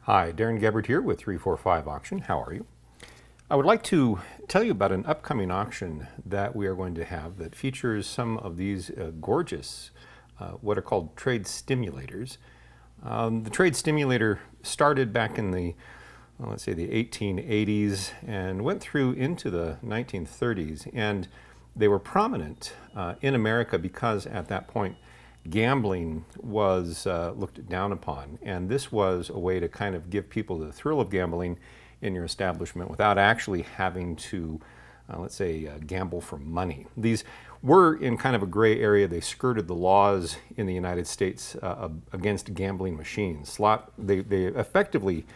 Hi, Darren Gebert here with 345 Auction. How are you? I would like to tell you about an upcoming auction that we are going to have that features some of these gorgeous, what are called trade stimulators. The trade stimulator started back in the, well, let's say the 1880s and went through into the 1930s, and they were prominent in America because at that point gambling was looked down upon, and this was a way to kind of give people the thrill of gambling in your establishment without actually having to, let's say, gamble for money. These were in kind of a gray area. They skirted the laws in the United States against gambling machines. They effectively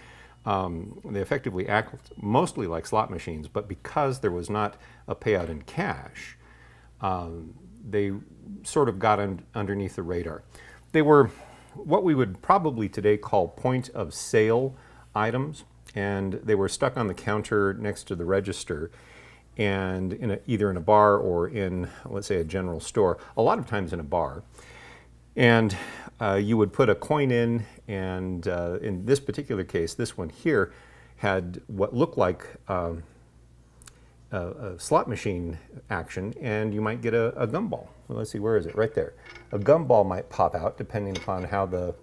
act mostly like slot machines, but because there was not a payout in cash, they sort of got underneath the radar. They were what we would probably today call point of sale items, and they were stuck on the counter next to the register and either in a bar or in, let's say, a general store, a lot of times in a bar. And you would put a coin in, and in this particular case, this one here had what looked like a slot machine action, and you might get a gumball. Well, let's see, where is it? Right there. A gumball might pop out depending upon how the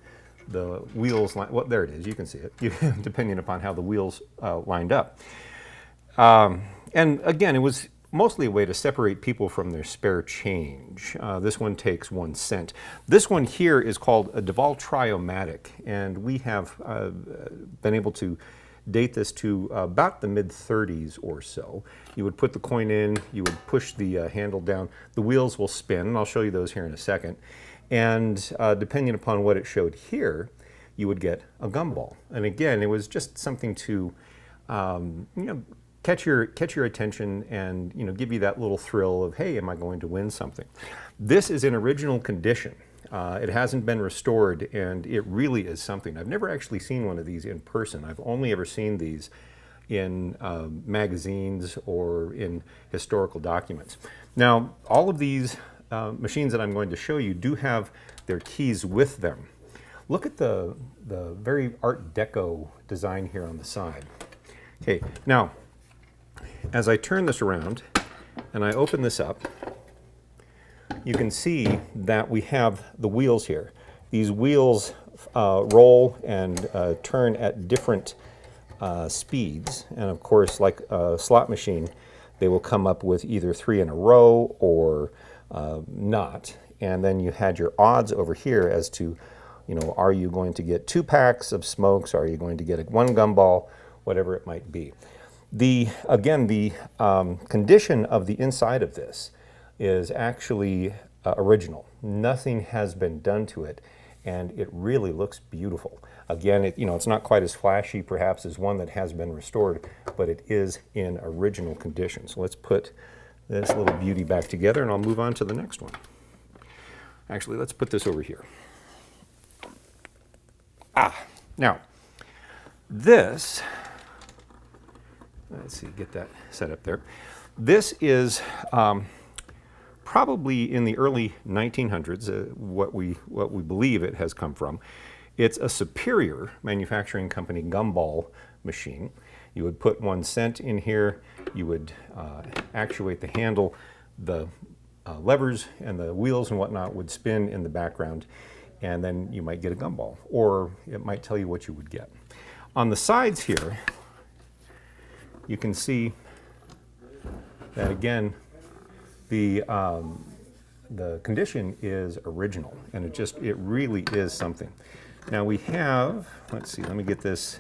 wheels line. Well, there it is. You can see it. Depending upon how the wheels lined up. And again, it was mostly a way to separate people from their spare change. This one takes 1 cent. This one here is called a Duval Triomatic, and we have been able to date this to about the mid-30s or so. You would put the coin in, you would push the handle down, the wheels will spin, and I'll show you those here in a second. And depending upon what it showed here, you would get a gumball. And again, it was just something to catch your attention and give you that little thrill of, hey, am I going to win something? This is in original condition. It hasn't been restored, and it really is something. I've never actually seen one of these in person. I've only ever seen these in magazines or in historical documents. Now, all of these machines that I'm going to show you do have their keys with them. Look at the very Art Deco design here on the side. Okay, now, as I turn this around and I open this up, you can see that we have the wheels here. These wheels roll and turn at different speeds, and of course, like a slot machine, they will come up with either 3 in a row or not. And then you had your odds over here as to, are you going to get 2 packs of smokes? Are you going to get 1 gumball? Whatever it might be. The condition of the inside of this is actually original. Nothing has been done to it, and it really looks beautiful. Again, it's not quite as flashy perhaps as one that has been restored, but it is in original condition. So let's put this little beauty back together, and I'll move on to the next one. Actually, let's put this over here. Now, this, let's see, get that set up there. This is probably in the early 1900s, what we believe it has come from. It's a Superior manufacturing company Gumball machine. You would put 1 cent in here, you would actuate the handle, the levers and the wheels and whatnot would spin in the background, and then you might get a gumball, or it might tell you what you would get. On the sides here, you can see that again, the condition is original, and it really is something. Now we have, let's see, let me get this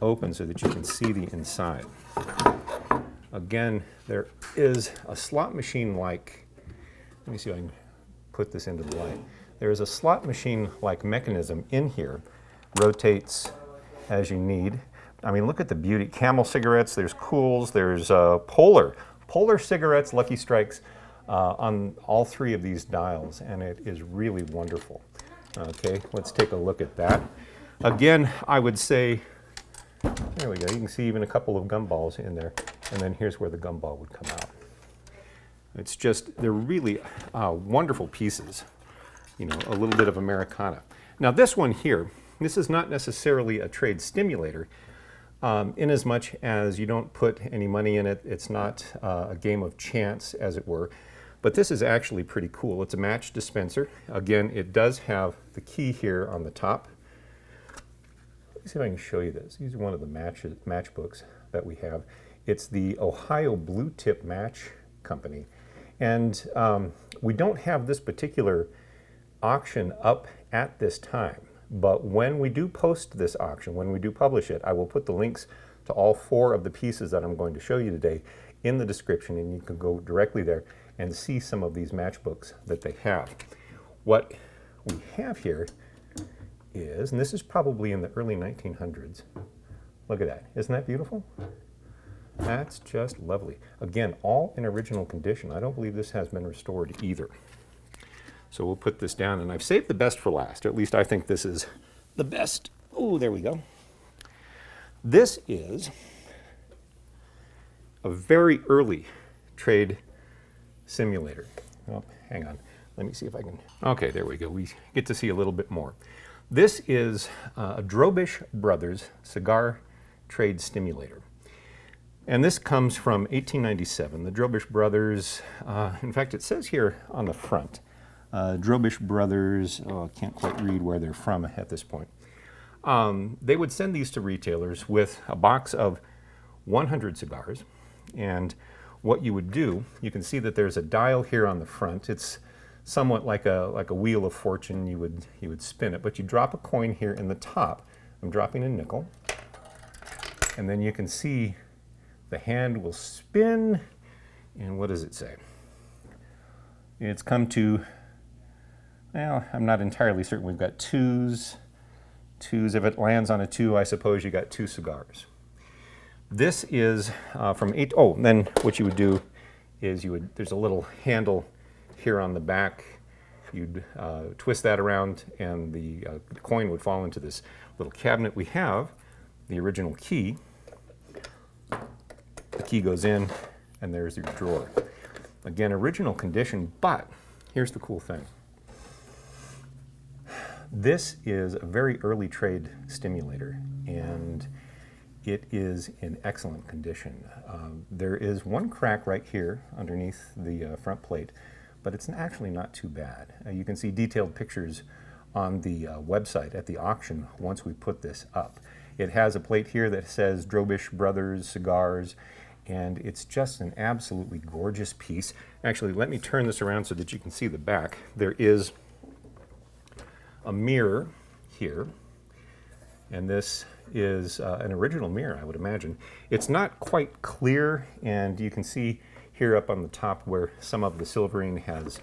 open so that you can see the inside. Again, there is a slot machine-like, let me see if I can put this into the light. There is a slot machine-like mechanism in here, rotates as you need. I mean, look at the beauty. Camel cigarettes, there's Cools, there's Polar cigarettes, Lucky Strikes, on all 3 of these dials, and it is really wonderful. Okay, let's take a look at that. Again, I would say, there we go, you can see even a couple of gumballs in there, and then here's where the gumball would come out. It's just, they're really wonderful pieces, a little bit of Americana. Now this one here, This is not necessarily a trade stimulator, in as much as you don't put any money in it. It's not a game of chance, as it were. But this is actually pretty cool. It's a match dispenser. Again, it does have the key here on the top. Let me see if I can show you this. These are one of the matchbooks that we have. It's the Ohio Blue Tip Match Company. And we don't have this particular auction up at this time. But when we do post this auction, when we do publish it, I will put the links to all 4 of the pieces that I'm going to show you today in the description, and you can go directly there and see some of these matchbooks that they have. What we have here is, and this is probably in the early 1900s. Look at that. Isn't that beautiful? That's just lovely. Again, all in original condition. I don't believe this has been restored either. So we'll put this down, and I've saved the best for last, or at least I think this is the best. Oh, there we go. This is a very early trade simulator. Oh, hang on. Let me see if I can. Okay, there we go. We get to see a little bit more. This is a Drobisch Brothers cigar trade stimulator. And this comes from 1897. The Drobisch Brothers, in fact, it says here on the front, Drobisch Brothers, I can't quite read where they're from at this point. They would send these to retailers with a box of 100 cigars. And what you would do, you can see that there's a dial here on the front. It's somewhat like a wheel of fortune. You would spin it, but you drop a coin here in the top. I'm dropping a nickel. And then you can see the hand will spin. And what does it say? It's come to, well, I'm not entirely certain. We've got twos. If it lands on a 2, I suppose you got 2 cigars. This is from then what you would do is there's a little handle here on the back. You'd twist that around, and the coin would fall into this little cabinet. We have the original key. The key goes in, and there's your drawer. Again, original condition, but here's the cool thing. This is a very early trade stimulator, and it is in excellent condition. There is one crack right here underneath the front plate, but it's actually not too bad. You can see detailed pictures on the website at the auction once we put this up. It has a plate here that says Drobisch Brothers Cigars, and it's just an absolutely gorgeous piece. Actually, let me turn this around so that you can see the back. There is a mirror here, and this is an original mirror, I would imagine. It's not quite clear, and you can see here up on the top where some of the silvering has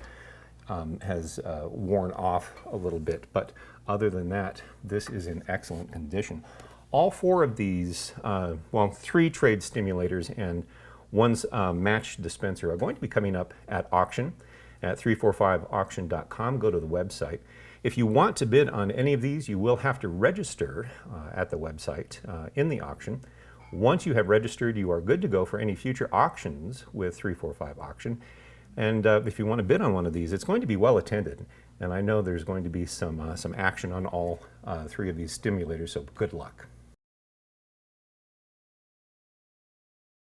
worn off a little bit, but other than that, this is in excellent condition. All 4 of these, 3 trade stimulators and 1's match dispenser are going to be coming up at auction at 345auction.com. Go to the website. If you want to bid on any of these, you will have to register at the website in the auction. Once you have registered, you are good to go for any future auctions with 345 Auction. And if you want to bid on one of these, it's going to be well attended. And I know there's going to be some action on all 3 of these stimulators, so good luck.